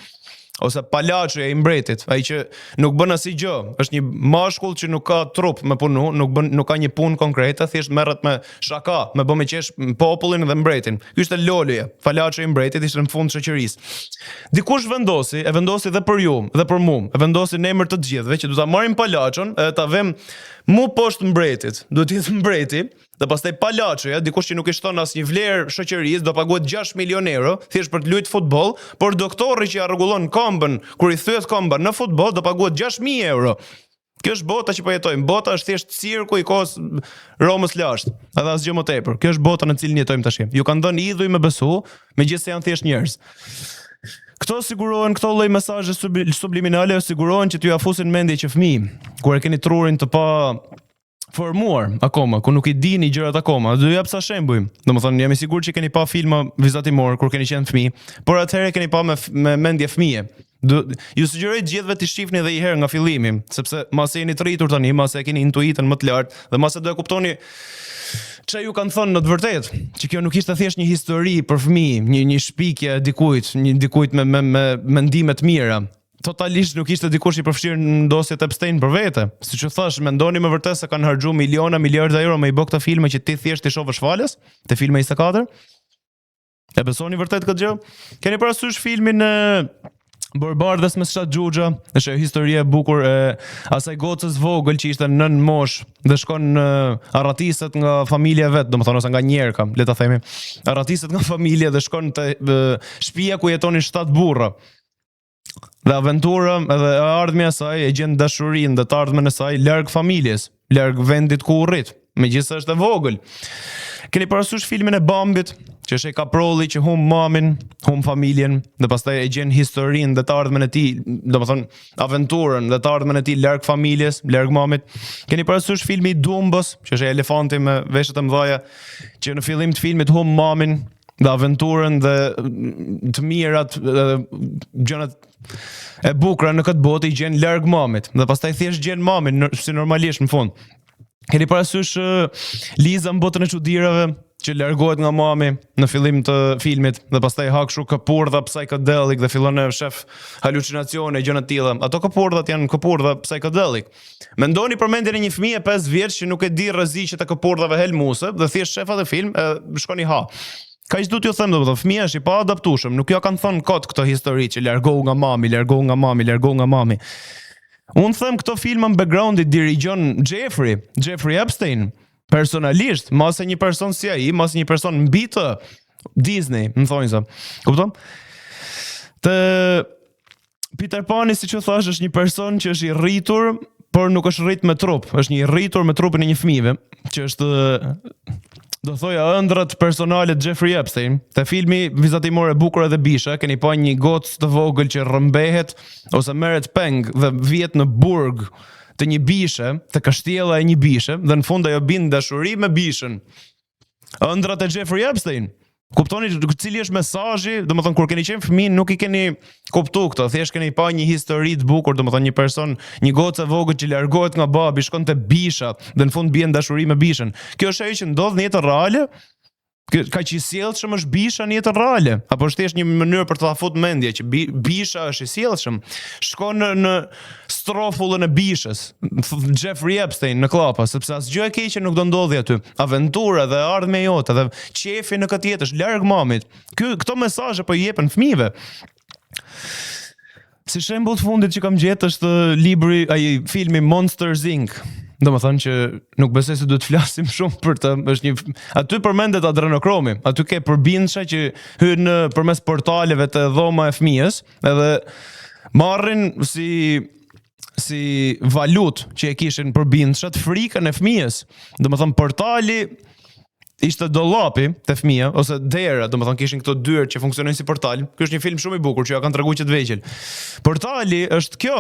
ose palaçi i mbretit, ai që nuk bën asgjë, është një mashkull që nuk ka trup me punu, nuk ka një punë konkrete, thjesht merret me shaka, me bë me qesh popullin dhe mbretin. Ky ishte loloje, palaçi i mbretit ishte në fund të shoqërisë. Dikush vendosi dhe për ju dhe për mua, e vendosi në emër të gjithëve që do ta marrim palaçon, ta vëm mu poshtë mbretit, duhet të jetë mbreti, dhe pastaj palaçi, dikush që nuk i shton asnjë vlerë shoqërisë, do paguhet 6 milionë euro thjesht për të luajtur futboll, por doktori që ja rregullon këmbën, kur i thyet këmba në futboll, do paguhet 6.000 euro. Kjo është bota që po jetojmë. Bota është thjesht cirku i kohës Romës lashtë, edhe asgjë më tepër. Kjo është bota në cilën jetojmë tash. Ju kanë dhënë idhuj me besu, megjithëse janë thjesht njerëz. Këto sigurohen, këto lloj mesazhe subliminale sigurohen që t'ju afusin mendje që fëmijë, kur e keni trurin të pa formuar akoma, ku nuk i dini gjërat akoma. Do ju jap sa shembuj. Domethënë jam i sigurt që keni pa filma vizatimor kur keni qenë fëmijë, por atëherë keni pa me mendje fëmijë. Ju sugjeroj të gjithëve të shihni edhe një herë nga fillimi, sepse mas e jeni të rritur tani, mas e keni intuitën më të lartë dhe mas e do e kuptoni çfarë ju kanë thënë në të vërtetë, që kjo nuk ishte thjesht një histori për fëmijë, një shpikje dikujt me mendime të mira. Totalisht nuk ishte dikush i përfshirë në dosjet Epstein për vete. Siç u thash, mendoni me vërtet se kanë harxuar miliona, miliarda euro me i bë këto filma që ti thjesht i shohësh falës, te filma 24? E besoni vërtet këtë gjë? Keni parasysh filmin Barbardhës me Shat Xhuxha, është historia e bukur e asaj gocës vogël që ishte nën mosh dhe shkon arratiset nga familja vet, domethënë ose nga njerëka, le ta themi. Arratiset nga familja dhe shkon te shtëpia ku jetonin 7 burra. Dhe aventura edhe ardhmja e saj e gjen dashurinë dhe të ardhmen e saj larg familjes, larg vendit ku u rrit, megjithëse është e vogël. Keni parasysh filmin e Bambit, që është ai kaprolli që humb mamin, humb familjen dhe pastaj e gjen historinë dhe të ardhmen e tij, domethënë aventurën dhe të ardhmen e tij larg familjes, larg mamit. Keni parasysh filmi i Dumbës, që është ai elefanti me veshët e mëdha, që në fillim të filmit humb mamin dhe aventurën dhe të mirat gjërat e bukura në këtë botë i gjen larg mamit dhe pastaj thjesht gjen mamin si normalisht në fund. Keni parasysh Liza në botën e çuditërave që largohet nga mami në fillim të filmit dhe pastaj ha kështu këpurdha psychedelic dhe fillon të shef halucinacione gjëra të tilla. Ato këpurdhat janë këpurdha psychedelic. Mendoni për mendjen e një fëmijë 5 vjeç që nuk e di rreziqet e këpurdhave helmuse dhe thjesht shef atë film e shkon i ha. Kaq do t'ju them domethënë fëmia është i pa adaptueshëm, nuk ja kanë thënë kot këto histori që largohu nga mami. Unë them këto filma në background-i dirigjon Jeffrey Epstein, personalisht, mas e një person si ai, mas një person mbi të Disney, më thonjë sa. Kupton? Të Peter Pani, siç u thash, është një person që është i rritur, por nuk është rrit me trup, është një rritur me trupin e një fëmijë, që është do thoja ëndrat personale të Jeffrey Epstein. Te filmi vizatimor e bukur edhe bisha, keni pa një gocë të vogël që rrëmbehet ose merret peng dhe vihet në burg të një bishe, të kashtjella e një bishe, dhe në fund ajo bin dashuri me bishën. Ëndrat e Jeffrey Epstein. Kuptoni cili është mesazhi, domethënë kur keni qenë fëmijë nuk i keni kuptuar këto, thjesht keni pa një histori të bukur, domethënë një person, një gocë e vogël që largohet nga babi, shkon te bisha dhe në fund bien dashuri me bishën. Kjo është ajo që ndodh në jetën reale? Ka që i sjellshëm është bisha në jetën reale? Apo është thjesht një mënyrë për të afut mendje që bisha është i sjellshëm? Shkon në strofullën e bishës, Jeffrey Epstein në klapa, sepse asgjë e keqe nuk do ndodhi aty. Aventura dhe ardhmja jote dhe qefi në këtë jetë është larg mamit. Këto mesazhe po i jepen fëmijëve. Si shembull të fundit që kam gjetë është libri, ai filmi Monsters Inc. domethënë që nuk besoj se duhet flasim shumë për të, është një aty përmendet adrenokromi, aty ke përbindshë që hyn përmes portaleve të dhoma e fëmijës, edhe marrin si valutë që e kishin përbindshët frikën e fëmijës. Domethënë portali ishte dollapi te fëmia ose dera, domethënë kishin këto dyrë që funksionojnë si portal. Ky është një film shumë i bukur që ja kanë treguar që të vegjël. Portali është kjo.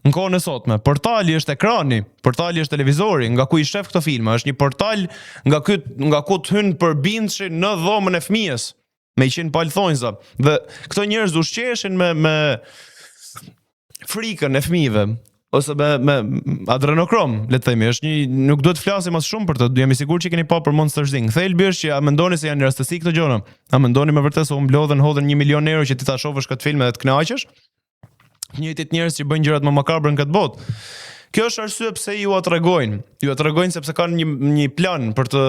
Në kohën e sotme, portali është ekrani, portali është televizori, nga ku i shef këto filma, është një portal nga ku të hyn përbindshi në dhomën e fëmijës, me 100 palthonjza. Dhe këto njerëz ushqeshin me frikën e fëmijëve, ose me adrenokrom, le të themi, është nuk duhet të flasim as shumë për të, jam i sigurt që keni pa për Monsters Inc. Thelbi është që a mendoni se janë rastësi këto gjëra? A mendoni me vërtet se u mblodhen hodhen 1 milion euro që ti ta shohësh këtë film edhe të kënaqesh? Njëjtit njerëz që bëjnë gjërat më makabre në këtë botë. Kjo është arsye pse ju a tregojnë. Ju a tregojnë sepse kanë një plan për të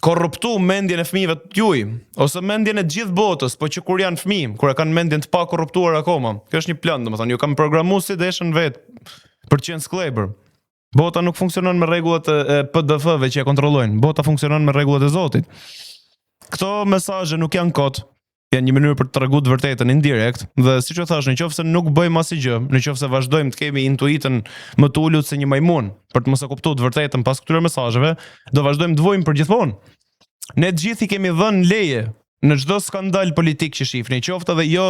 korruptu mendjen e fëmijëve të juaj, ose mendjen e gjithë botës, po që kur janë fëmijë, kur e kanë mendjen të pa korruptuar akoma. Kjo është një plan, domethënë, ju kanë programuar si deshën vet për të qenë skleber. Bota nuk funksionon me rregullat e PDF-ve që e kontrollojnë. Bota funksionon me rregullat e Zotit. Këto mesazhe nuk janë kot, janë një mënyrë për të treguar të vërtetën indirekt, dhe siç e thash, nëse nuk bëjmë asgjë, nëse vazhdojmë të kemi intuitën më të ulët se një majmun për të mos e kuptuar të vërtetën pas këtyre mesazheve, do vazhdojmë të vojmë përgjithmonë. Ne të gjithë i kemi dhënë leje në çdo skandal politik që shihni, qoftë edhe jo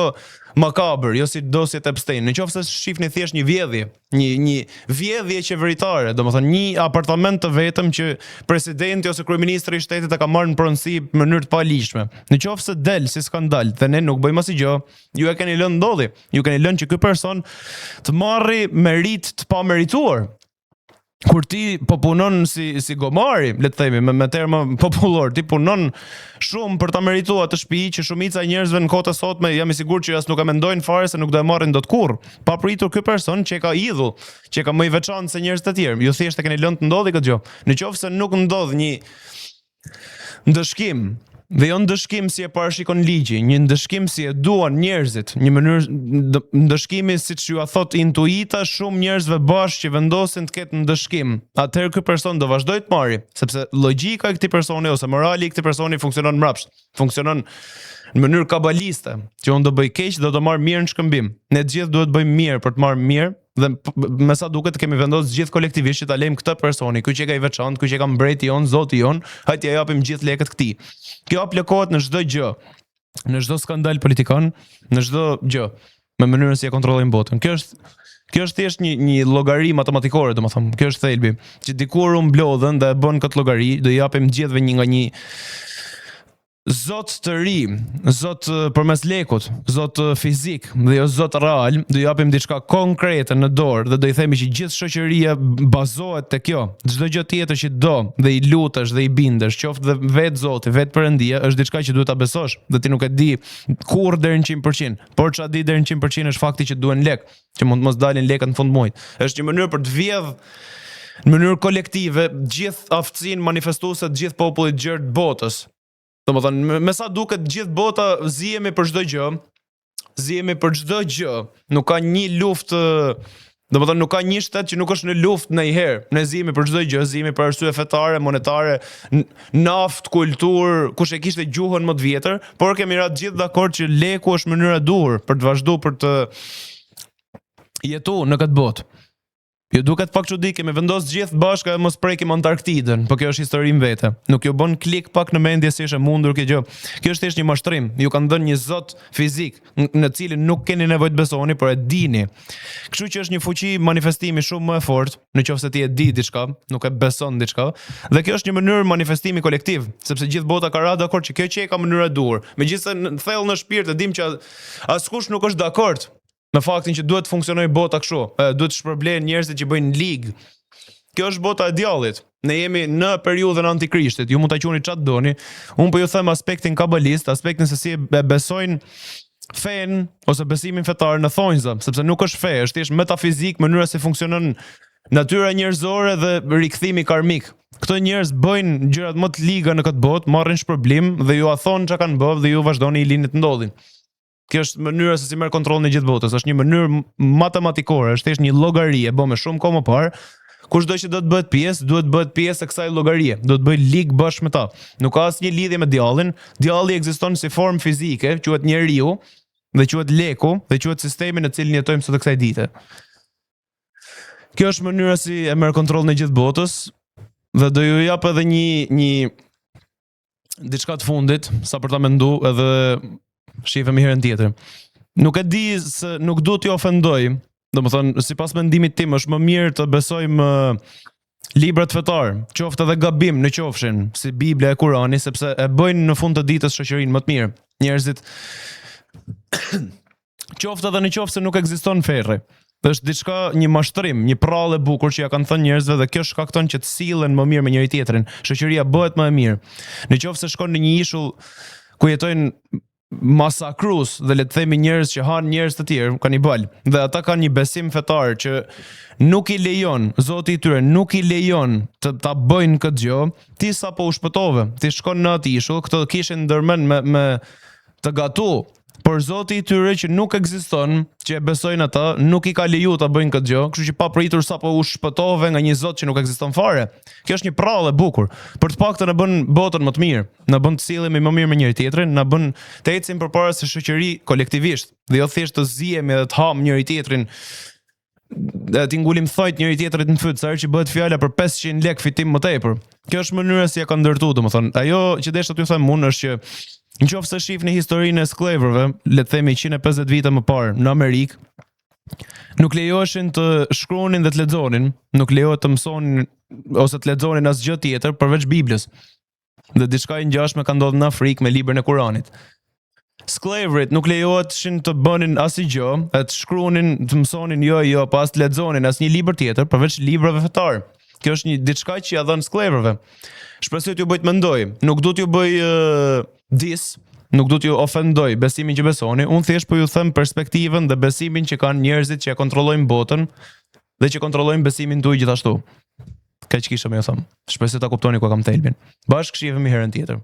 makabër, jo si dosjet Epstein, nëse shihni thjesht një vjedhje, një vjedhje qeveritare, domethënë një apartament të vetëm që presidenti ose kryeministri i shtetit e ka marrë në pronësi në mënyrë të paligjshme. Nëse del si skandal dhe ne nuk bëjmë asgjë, ju e keni lënë ndodhi. Ju keni lënë që ky person të marrë merit të pamerituar. Kur ti po punon si gomari, le të themi, me terma popullor, ti punon shumë për ta merituar të shtëpi që shumica e njerëzve në kohën e sotme jam i sigurt që as nuk e mendojnë fare se nuk do e marrin dot kurrë. Pa pritur ky person që ka idhull, që ka më i veçantë se njerëzit e tjerë. Ju thjesht e keni lënë të ndodhi këtë gjë. Nëse nuk ndodh një ndëshkim, dhe jo ndëshkim si e parashikon ligji, një ndëshkim si e duan njerëzit, një mënyrë ndëshkimi siç ju a thot intuita shumë njerëzve bashkë që vendosin të ketë ndëshkim. Atëherë ky person do vazhdoj të marrë, sepse logjika e këtij personi ose morali i këtij personi funksionon mbrapsht. Funksionon në mënyrë kabaliste, që unë do bëj keq dhe do marr mirë në shkëmbim. Ne të gjithë duhet bëjmë mirë për të marrë mirë, dhe me sa duket kemi vendosur gjithë kolektivisht që ta lejmë këtë personi, ky që ka i veçantë, ky që ka mbreti jon, Zoti jon, hajde ja japim gjithë lekët këtij. Kjo aplikohet në çdo gjë, në çdo skandal politikan, në çdo gjë, me mënyrën si e kontrollojmë botën. Kjo është thjesht një llogari matematikore, domethënë. Kjo është thelbi, që dikur u mblodhen dhe e bën këtë llogari, do i japim gjithëve një nga një Zot të ri, Zot përmes lekut, Zot fizik dhe jo Zot real, do i japim diçka konkrete në dorë dhe do i themi që gjithë shoqëria bazohet te kjo. Çdo gjë tjetër që do dhe i lutesh dhe i bindesh, qoftë dhe vetë Zoti, vetë Perëndia, është diçka që duhet ta besosh, dhe ti nuk e di kurrë deri në 100%, por ç'a di deri në 100% është fakti që duhen lek, që mund të mos dalin lekët në fund muajit. Është një mënyrë për të vjedh në mënyrë kolektive gjithë aftësinë manifestuese të gjithë popullit gjerë të botës. Domethënë, me sa duket gjithë bota zihemi për çdo gjë. Nuk ka një luftë, domethënë nuk ka një shtet që nuk është në luftë ndonjëherë. Ne zihemi për çdo gjë, zihemi për arsye fetare, monetare, naftë, kulturë, kush e kishte gjuhën më të vjetër, por kemi ra të gjithë dakord që leku është mënyra e duhur për të vazhduar për të jetuar në këtë botë. Ju duket pak çudi, kemi vendosur gjithë bashkë e mos prekim Antarktidën, por kjo është histori në vete. Nuk ju bën klik pak në mendje si është e mundur kjo gjë. Kjo është thjesht një mashtrim. Ju kanë dhënë një zot fizik në cilin nuk keni nevojë të besoni, por e dini. Kështu që është një fuqi manifestimi shumë më e fortë, nëse ti e di diçka, nuk e beson diçka, dhe kjo është një mënyrë manifestimi kolektiv, sepse gjithë bota ka rënë dakord që kjo që ka mënyrë e duhur. Megjithëse në thellë në shpirt e dim që askush nuk është dakord me faktin që duhet të funksionojë bota kështu, duhet të shpërblehen njerëzit që bëjnë ligë. Kjo është bota e djallit. Ne jemi në periudhën antikrishtit. Ju mund ta quani çfarë doni. Unë po ju them aspektin kabalist, aspektin se si e besojnë fen ose besimin fetar në thonjza, sepse nuk është fe, është thjesht metafizik, mënyra si funksionon natyra njerëzore dhe rikthimi karmik. Këto njerëz bëjnë gjërat më të liga në këtë botë, marrin shpërblim dhe ju a thonë çka kanë bërë dhe ju vazhdoni i lini të ndodhin. Kjo është mënyra se si merr kontrollin e gjithë botës, është një mënyrë matematikore, është thjesht një llogari e bën me shumë kohë më parë, Kushdo që do të bëhet pjesë, duhet bëhet pjesë e kësaj llogarie, do të bëj lig bashkë me ta. Nuk ka asnjë lidhje me djallin. Djalli ekziston si formë fizike, quhet njeriu, dhe quhet leku, dhe quhet sistemi në cilin jetojmë sot kësaj dite. Kjo është mënyra si e merr kontrollin e gjithë botës, dhe do ju jap edhe një diçka të fundit, sa për ta mendu, edhe shihemi herën tjetër. Nuk e di se nuk duhet t'ju ofendoj. Domethënë, sipas mendimit tim është më mirë të besojmë librat fetar, qoftë edhe gabim në qofshin, si Bibla e Kurani, sepse e bëjnë në fund të ditës shoqërinë më të mirë. Njerëzit qoftë edhe në qoftë se nuk ekziston ferri. Është diçka, një mashtrim, një prallë e bukur që ja kanë thënë njerëzve dhe kjo shkakton që të sillen më mirë me njëri tjetrin. Shoqëria bëhet më e mirë. Në qoftë se shkon në një ishull ku jetojnë masakrus dhe le të themi njerëz që han njerëz të tjerë, kanibal, dhe ata kanë një besim fetar që nuk i lejon, Zoti i tyre nuk i lejon të ta bëjnë këtë gjë, ti sapo u shpëtove, ti shkon në atë ishull, këto kishin ndërmend me të gatu, por Zoti i tyre që nuk ekziston, që e besojnë ata, nuk i ka leju ta bëjnë këtë gjë, kështu që pa pritur sapo u shpëtove nga një Zot që nuk ekziston fare. Kjo është një prallë e bukur. Për të paktën na bën botën më të mirë, na bën të sillemi më mirë me njëri tjetrin, na bën të ecim përpara si shoqëri kolektivisht, dhe jo thjesht të zihemi dhe të ham njëri tjetrin, ti ngulim thojt njëri tjetrit në fyt, sa herë që bëhet fjala për 500 lekë fitim më tepër. Kjo është mënyra si e ka ndërtu, domethënë. Ajo që desha t'ju them unë është që nëse shihni historinë e sklevrëve, le të themi 150 vite më parë në Amerikë, nuk lejoheshin të shkruanin dhe të lexonin, nuk lejohet të mësonin ose të lexonin asgjë tjetër përveç Biblës. Dhe diçka e ngjashme ka ndodhur në Afrikë me librin e Kuranit. Sklavrit nuk lejoheshin të bënin asgjë, të shkruanin, të mësonin jo, pas të lexonin asnjë libër tjetër përveç librave fetar. Kjo është një diçka që ja dhën sklevrëve. Shpresoj t'ju bëj të mendoj, nuk do t'ju bëj nuk do t'ju ofendoj besimin që besoni, unë thjesht po ju them perspektivën dhe besimin që kanë njerëzit që e kontrollojnë botën dhe që kontrollojnë besimin tuaj gjithashtu. Kaq kisha më thënë. Shpresoj ta kuptoni ku kam thelbin. Bashkë shihemi herën tjetër.